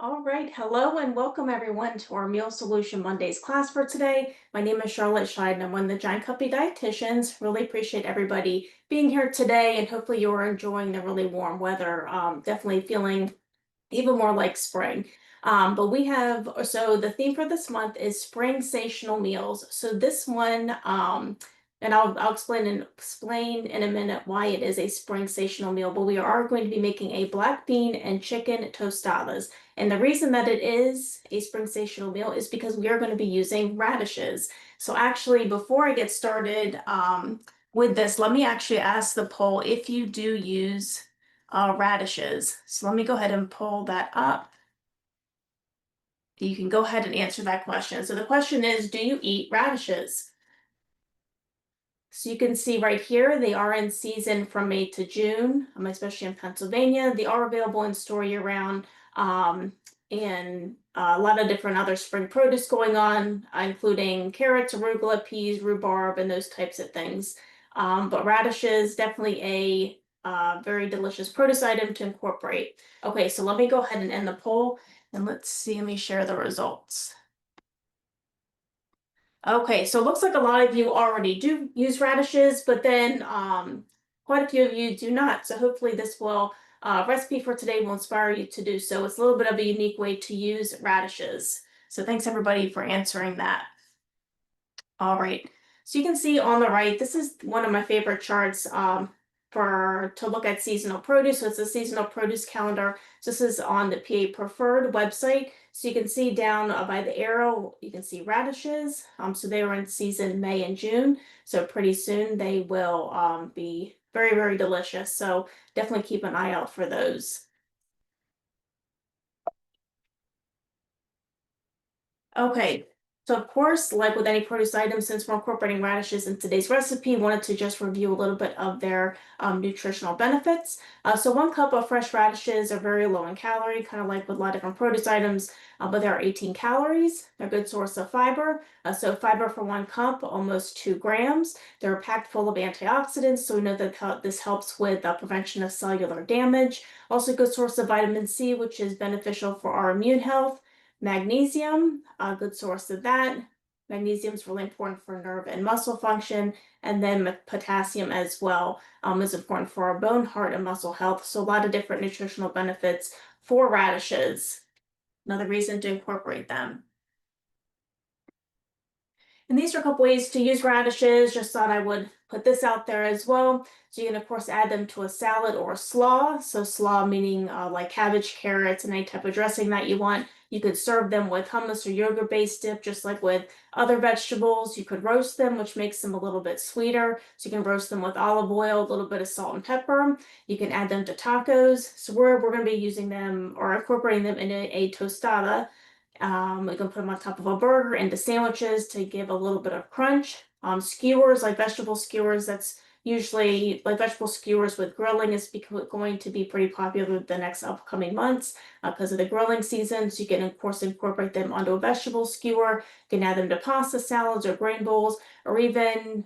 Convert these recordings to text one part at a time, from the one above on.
All right, hello and welcome everyone to our Meal Solution Mondays class for today. My name is Charlotte Scheid and I'm one of the Giant Company dietitians. Really appreciate everybody being here today and hopefully you're enjoying the really warm weather. Definitely feeling even more like spring. But we have, so the theme for this month is spring sational meals. So this one, and I'll explain in a minute why it is a spring sational meal, but we are going to be making a black bean and chicken tostadas. And the reason that it is a spring sational meal is because we are going to be using radishes. So actually, before I get started with this, let me actually ask the poll if you do use radishes. So let me go ahead and pull that up. You can go ahead and answer that question. So the question is, do you eat radishes? So you can see right here, they are in season from May to June, especially in Pennsylvania. They are available in store year round, and a lot of different other spring produce going on, including carrots, arugula, peas, rhubarb, and those types of things. But radishes, definitely a very delicious produce item to incorporate. Okay, so let me go ahead and end the poll, and let's see, let me share the results. Okay, so it looks like a lot of you already do use radishes, but then quite a few of you do not. So hopefully this will recipe for today will inspire you to do so. It's a little bit of a unique way to use radishes. So thanks everybody for answering that. All right, so you can see on the right, this is one of my favorite charts to look at seasonal produce. So it's a seasonal produce calendar. So this is on the PA Preferred website. So you can see down by the arrow, you can see radishes. So they were in season May and June. So pretty soon they will be very, very delicious. So definitely keep an eye out for those. Okay, so of course, like with any produce items, since we're incorporating radishes in today's recipe, wanted to just review a little bit of their nutritional benefits. So 1 cup of fresh radishes are very low in calorie, kind of like with a lot of different produce items, but there are 18 calories. They're a good source of fiber. So fiber for 1 cup, almost 2 grams. They're packed full of antioxidants, so we know that this helps with prevention of cellular damage. Also a good source of vitamin C, which is beneficial for our immune health. Magnesium, a good source of that. Magnesium is really important for nerve and muscle function. And then potassium as well is important for our bone, heart, and muscle health. So a lot of different nutritional benefits for radishes. Another reason to incorporate them. And these are a couple ways to use radishes. Just thought I would put this out there as well. So you can of course add them to a salad or a slaw. So slaw meaning like cabbage, carrots, and any type of dressing that you want. You could serve them with hummus or yogurt-based dip, just like with other vegetables. You could roast them, which makes them a little bit sweeter. So you can roast them with olive oil, a little bit of salt and pepper. You can add them to tacos. So we're going to be using them or incorporating them in a tostada. We can put them on top of a burger, into sandwiches to give a little bit of crunch. Skewers, like vegetable skewers, that's usually like vegetable skewers with grilling is going to be pretty popular the next upcoming months because of the grilling season. So you can, of course, incorporate them onto a vegetable skewer. You can add them to pasta salads or grain bowls, or even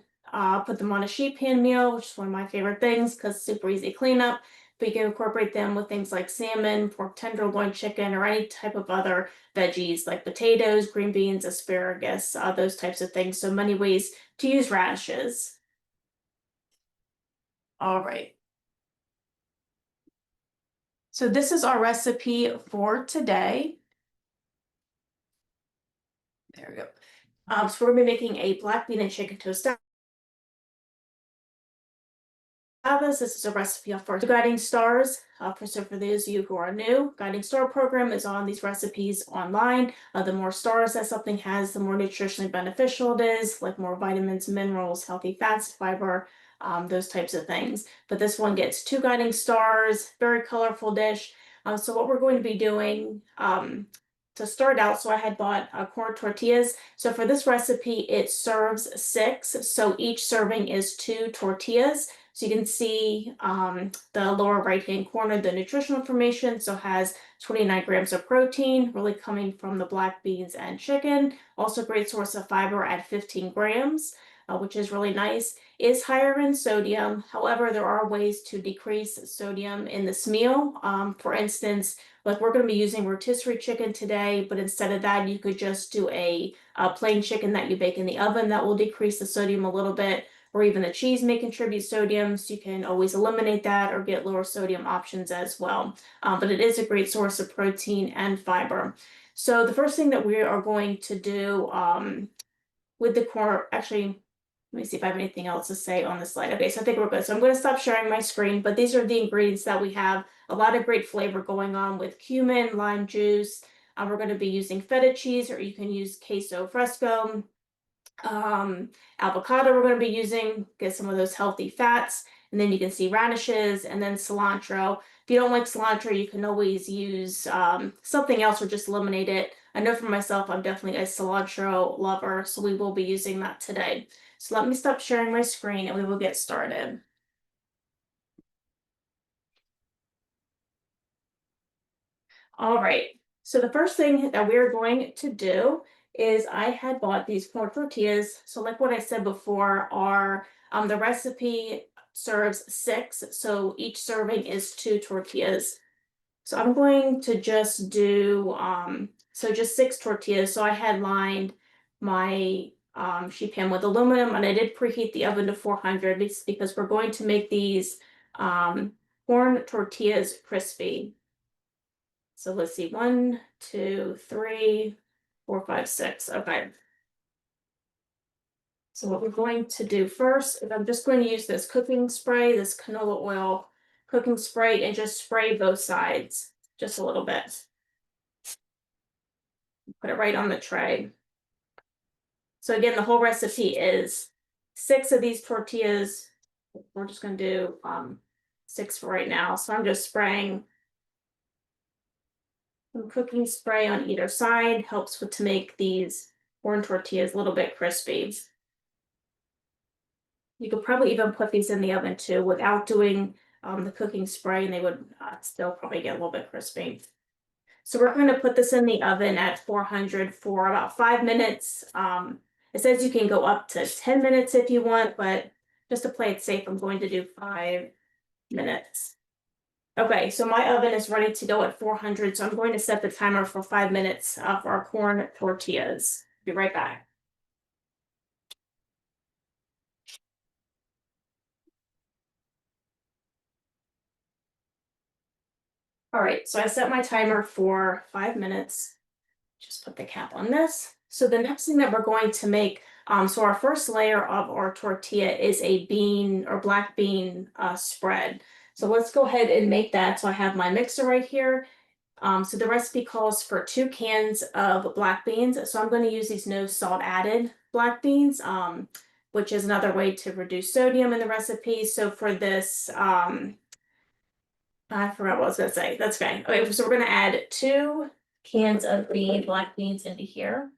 put them on a sheet pan meal, which is one of my favorite things because super easy cleanup. But you can incorporate them with things like salmon, pork tenderloin, chicken, or any type of other veggies like potatoes, green beans, asparagus, those types of things. So many ways to use radishes. All right. So this is our recipe for today. There we go. So we're going to be making a black bean and chicken tostada. This is a recipe for Guiding Stars. For those of you who are new, Guiding Star program is on these recipes online. The more stars that something has, the more nutritionally beneficial it is, like more vitamins, minerals, healthy fats, fiber, those types of things. But this one gets 2 guiding stars, very colorful dish. So what we're going to be doing to start out, so I had bought corn tortillas. So for this recipe, it serves 6. So each serving is 2 tortillas. So you can see the lower right-hand corner, the nutritional information. So has 29 grams of protein, really coming from the black beans and chicken. Also a great source of fiber at 15 grams, which is really nice. Is higher in sodium. However, there are ways to decrease sodium in this meal. For instance, Like we're going to be using rotisserie chicken today, but instead of that, you could just do a plain chicken that you bake in the oven that will decrease the sodium a little bit, or even the cheese may contribute sodium, so you can always eliminate that or get lower sodium options as well. But it is a great source of protein and fiber. So the first thing that we are going to do with the corn, actually, let me see if I have anything else to say on the slide. Okay, so I think we're good. So I'm going to stop sharing my screen, but these are the ingredients that we have. A lot of great flavor going on with cumin, lime juice. We're going to be using feta cheese, or you can use queso fresco. Avocado we're going to be using, get some of those healthy fats. And then you can see radishes and then cilantro. If you don't like cilantro, you can always use something else or just eliminate it. I know for myself, I'm definitely a cilantro lover, so we will be using that today. So let me stop sharing my screen and we will get started. All right. So the first thing that we're going to do is I had bought these corn tortillas. So like what I said before, the recipe serves 6, so each serving is 2 tortillas. So I'm going to just do just 6 tortillas. So I had lined my sheet pan with aluminum, and I did preheat the oven to 400 because we're going to make these corn tortillas crispy. So let's see, 1, 2, 3, 4, 5, 6. Okay. So what we're going to do first is I'm just going to use this cooking spray, this canola oil cooking spray, and just spray both sides just a little bit. Put it right on the tray. So again, the whole recipe is 6 of these tortillas. We're just going to do 6 for right now. So I'm just spraying some cooking spray on either side. Helps to make these corn tortillas a little bit crispy. You could probably even put these in the oven too without doing the cooking spray, and they would still probably get a little bit crispy. So we're going to put this in the oven at 400 for about 5 minutes. It says you can go up to 10 minutes if you want, but just to play it safe, I'm going to do 5 minutes. Okay, so my oven is ready to go at 400, so I'm going to set the timer for 5 minutes for our corn tortillas. Be right back. All right, so I set my timer for 5 minutes. Just put the cap on this. So the next thing that we're going to make, so our first layer of our tortilla is a bean or black bean spread. So let's go ahead and make that. So I have my mixer right here. So the recipe calls for 2 cans of black beans. So I'm going to use these no salt added black beans, which is another way to reduce sodium in the recipe. So for this, I forgot what I was going to say. That's fine. Okay, so we're going to add 2 cans of black beans into here.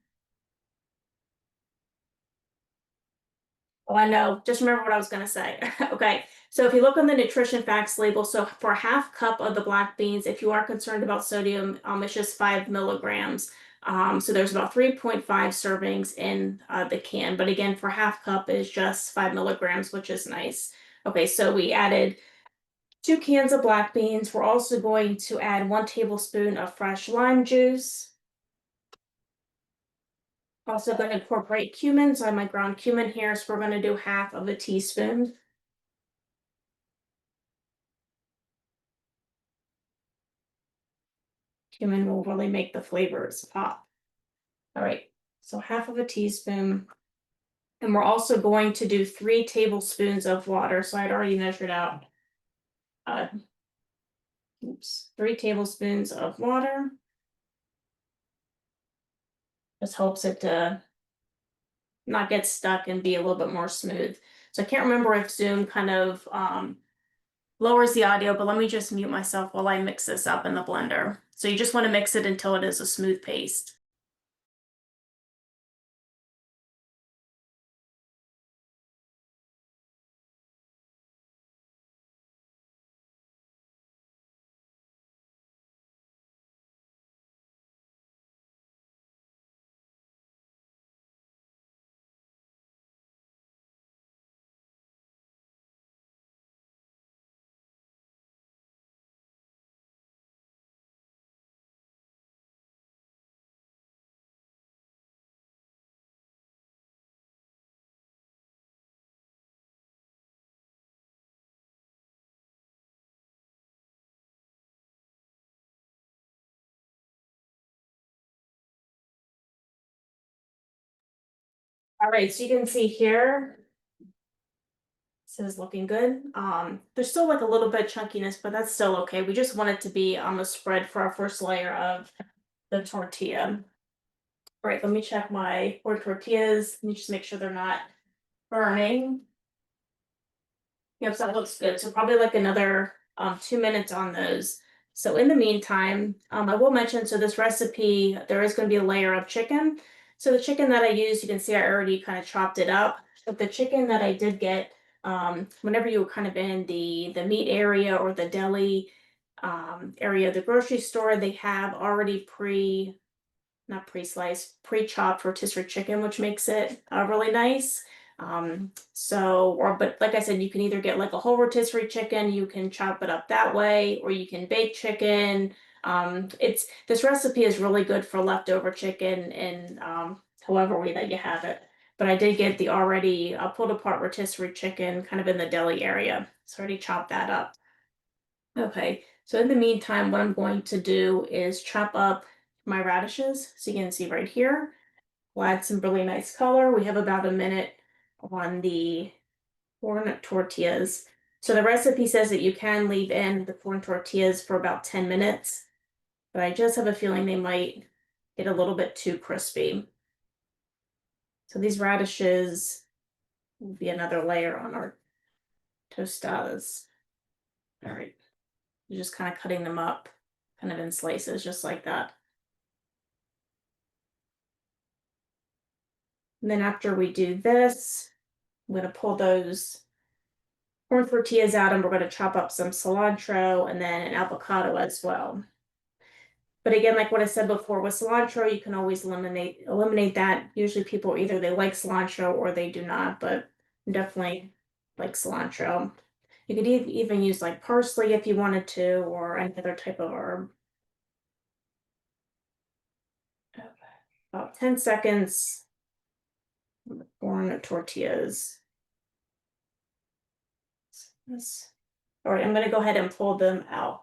Oh, I know. Just remember what I was going to say. Okay. So if you look on the nutrition facts label, so for a half cup of the black beans, if you are concerned about sodium, it's just 5 milligrams. So there's about 3.5 servings in the can. But again, for half cup is just 5 milligrams, which is nice. Okay, so we added 2 cans of black beans. We're also going to add 1 tablespoon of fresh lime juice. Also going to incorporate cumin. So I have my ground cumin here. So we're going to do half of a teaspoon. Cumin will really make the flavors pop. All right, so half of a teaspoon. And we're also going to do 3 tablespoons of water. So I'd already measured out 3 tablespoons of water. This helps it to not get stuck and be a little bit more smooth. So I can't remember if Zoom kind of lowers the audio, but let me just mute myself while I mix this up in the blender. So you just want to mix it until it is a smooth paste. All right, so you can see here, this is looking good. There's still like a little bit chunkiness, but that's still okay. We just want it to be on the spread for our first layer of the tortilla. All right, let me check my 4 tortillas. Let me just make sure they're not burning. Yep, so that looks good. So probably like another 2 minutes on those. So in the meantime, I will mention, so this recipe, there is going to be a layer of chicken. So the chicken that I used, you can see I already kind of chopped it up. But the chicken that I did get, whenever you were kind of in the meat area or the deli area of the grocery store, they have already not pre-sliced, pre-chopped rotisserie chicken, which makes it really nice. But like I said, you can either get like a whole rotisserie chicken, you can chop it up that way, or you can bake chicken. This recipe is really good for leftover chicken and however way that you have it. But I did get the already pulled apart rotisserie chicken kind of in the deli area. So I already chopped that up. Okay, so in the meantime, what I'm going to do is chop up my radishes. So you can see right here, we'll add some really nice color. We have about a minute on the corn tortillas. So the recipe says that you can leave in the corn tortillas for about 10 minutes, but I just have a feeling they might get a little bit too crispy. So these radishes will be another layer on our tostadas. All right, you're just kind of cutting them up, kind of in slices, just like that. And then after we do this, I'm going to pull those corn tortillas out and we're going to chop up some cilantro and then an avocado as well. But again, like what I said before, with cilantro, you can always eliminate that. Usually people either they like cilantro or they do not, but definitely like cilantro. You could even use like parsley if you wanted to, or any other type of herb. Okay. About 10 seconds on the corn tortillas. This. All right, I'm going to go ahead and pull them out.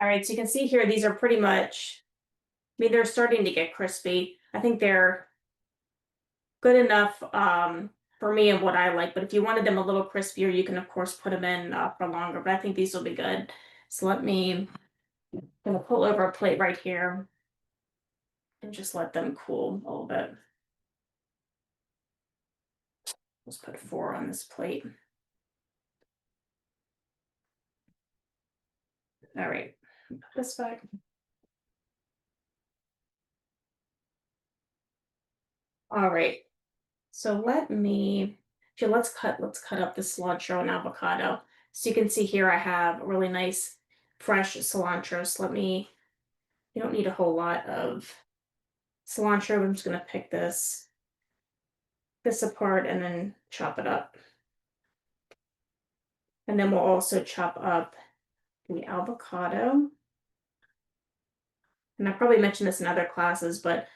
All right, so you can see here, these are pretty much, I mean, they're starting to get crispy. I think they're good enough for me and what I like, but if you wanted them a little crispier, you can of course put them in for longer, but I think these will be good. So I'm gonna pull over a plate right here and just let them cool a little bit. Let's put 4 on this plate. All right, put this back. All right, so let's cut up the cilantro and avocado. So you can see here I have a really nice fresh cilantro. So you don't need a whole lot of cilantro. I'm just gonna pick this apart and then chop it up. And then we'll also chop up the avocado. And I probably mentioned this in other classes, but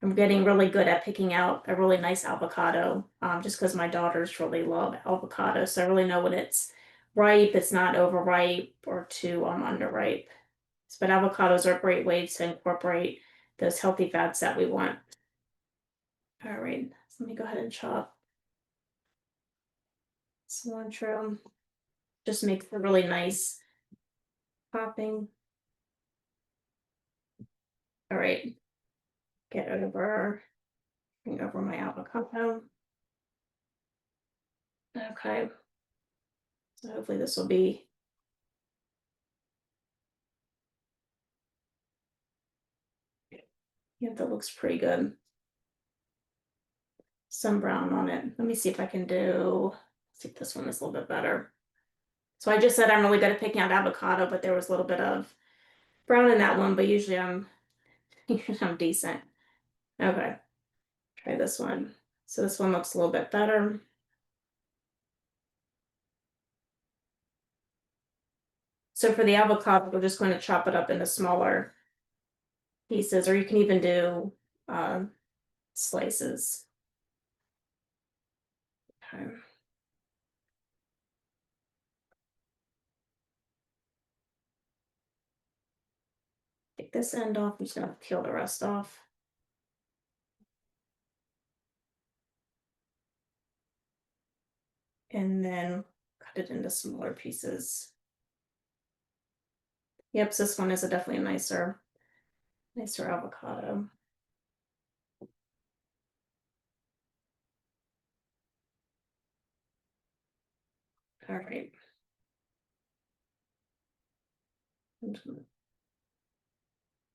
I'm getting really good at picking out a really nice avocado, just because my daughters really love avocado. So I really know when it's ripe, it's not overripe or too underripe. But avocados are a great way to incorporate those healthy fats that we want. All right, so let me go ahead and chop cilantro. Just makes a really nice topping. All right, bring over my avocado. Okay, so hopefully this will be, yeah, that looks pretty good. Some brown on it. Let me see if I can see if this one is a little bit better. So I just said I'm really good at picking out avocado, but there was a little bit of brown in that one, but usually I'm decent. Okay, try this one. So this one looks a little bit better. So for the avocado, we're just going to chop it up into smaller pieces, or you can even do slices. Okay. Take this end off. I'm just gonna peel the rest off. And then cut it into smaller pieces. Yep, so this one is definitely a nicer avocado. All right. I'm just gonna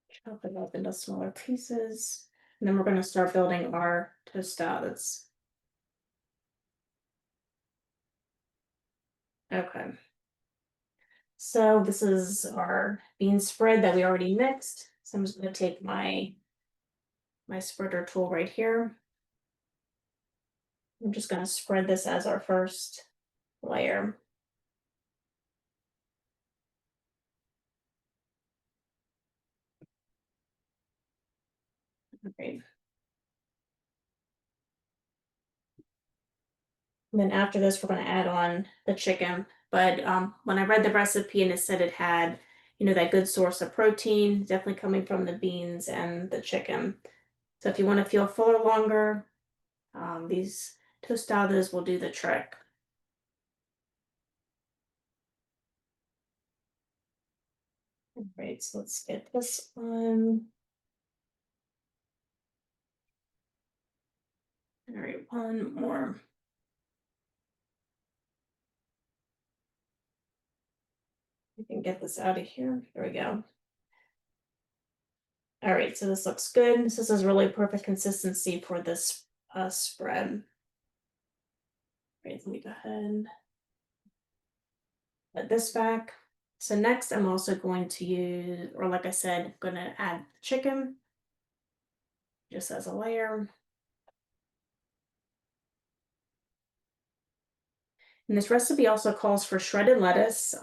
chop it up into smaller pieces. And then we're going to start building our tostadas. Okay. So this is our bean spread that we already mixed. So I'm just going to take my spreader tool right here. I'm just going to spread this as our first layer. Great. And then after this, we're going to add on the chicken. But when I read the recipe and it said it had, that good source of protein, definitely coming from the beans and the chicken. So if you want to feel fuller longer, these tostadas will do the trick. All right, so let's get this one. All right, one more. We can get this out of here. There we go. All right, so this looks good. This is really perfect consistency for this spread. All right, let me go ahead and put this back. So next I'm also going to use, or like I said, I'm gonna add chicken just as a layer. And this recipe also calls for shredded lettuce.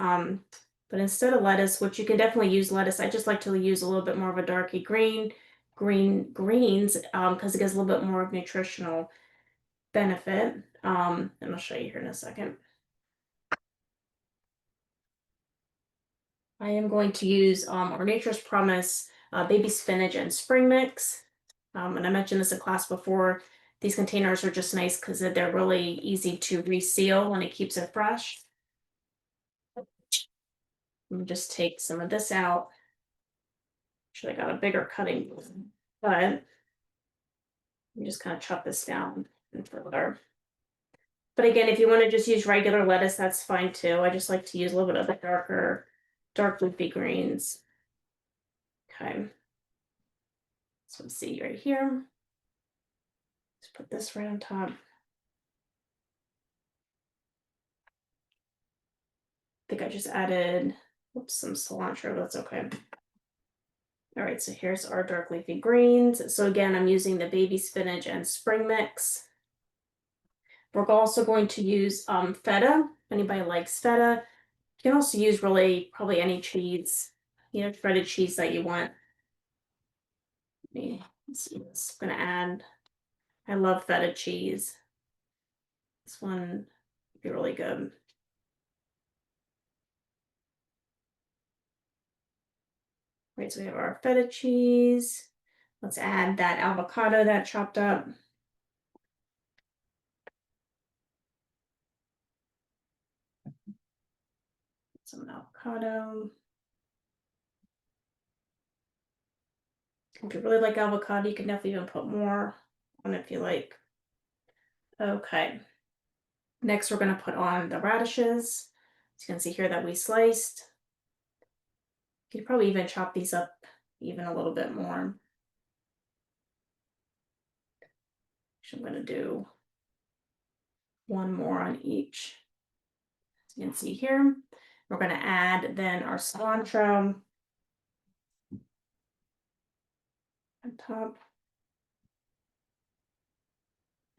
But instead of lettuce, which you can definitely use lettuce, I just like to use a little bit more of a darky greens, because it gives a little bit more of nutritional benefit. And I'll show you here in a second. I am going to use our Nature's Promise baby spinach and spring mix. And I mentioned this in class before. These containers are just nice because they're really easy to reseal and it keeps it fresh. Let me just take some of this out. Should I got a bigger cutting board, but you just kind of chop this down and further. But again, if you want to just use regular lettuce, that's fine too. I just like to use a little bit of the dark leafy greens. Okay. So let's see right here. Let's put this right on top. I think I just added, oops, some cilantro. That's okay. All right, so here's our dark leafy greens. So again, I'm using the baby spinach and spring mix. We're also going to use feta. If anybody likes feta, you can also use really probably any cheese, shredded cheese that you want. Let's see this. I'm gonna add, I love feta cheese. This one would be really good. Right, so we have our feta cheese. Let's add that avocado that chopped up. Some avocado. If you really like avocado, you can definitely even put more on if you like. Okay. Next, we're going to put on the radishes. As you can see here that we sliced. You could probably even chop these up even a little bit more. So I'm going to do one more on each. As you can see here, we're going to add then our cilantro on top.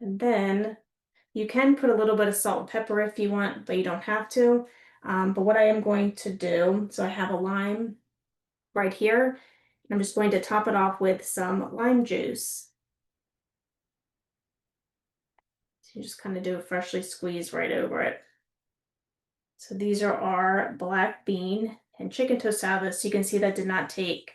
And then you can put a little bit of salt and pepper if you want, but you don't have to. But what I am going to do, so I have a lime right here. I'm just going to top it off with some lime juice. So you just kind of do a freshly squeezed right over it. So these are our black bean and chicken tostadas. So you can see that did not take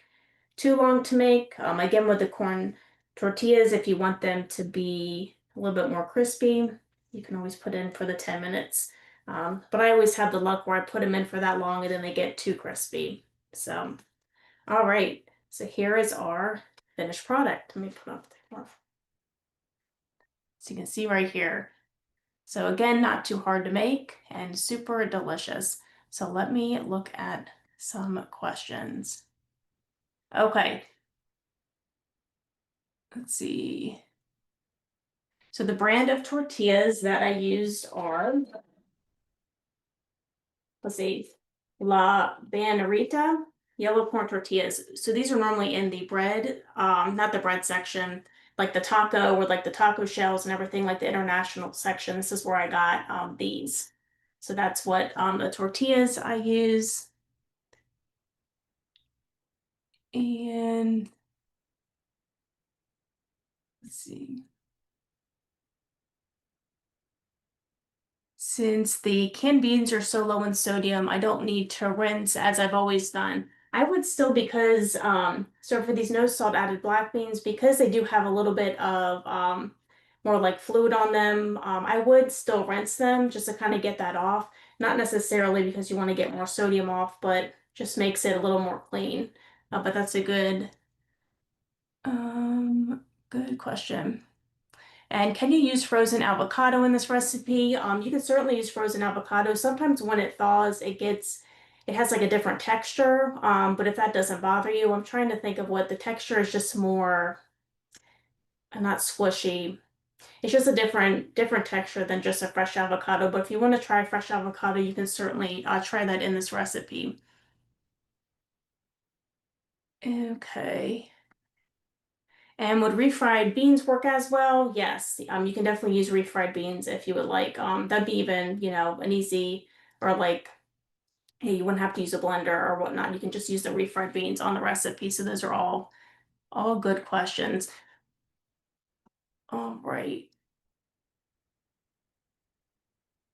too long to make. Again, with the corn tortillas, if you want them to be a little bit more crispy, you can always put in for the 10 minutes. But I always have the luck where I put them in for that long and then they get too crispy. So, all right. So here is our finished product. Let me put up there. So you can see right here. So again, not too hard to make and super delicious. So let me look at some questions. Okay, let's see. So the brand of tortillas that I used are, let's see, La Banderita yellow corn tortillas. So these are normally in the bread, not the bread section, like the taco or like the taco shells and everything, like the international section. This is where I got these. So that's what the tortillas I use. And let's see. Since the canned beans are so low in sodium, I don't need to rinse as I've always done. I would still because so for these no salt added black beans, because they do have a little bit of more like fluid on them, I would still rinse them just to kind of get that off. Not necessarily because you want to get more sodium off, but just makes it a little more clean. But that's a um good question. And can you use frozen avocado in this recipe? You can certainly use frozen avocado. Sometimes when it thaws, it has like a different texture. But if that doesn't bother you, I'm trying to think of what the texture is just more, not squishy. It's just a different texture than just a fresh avocado. But if you want to try fresh avocado, you can certainly try that in this recipe. Okay. And would refried beans work as well? Yes. You can definitely use refried beans if you would like. That'd be even, an easy or like, hey, you wouldn't have to use a blender or whatnot. You can just use the refried beans on the recipe. So those are all good questions. All right.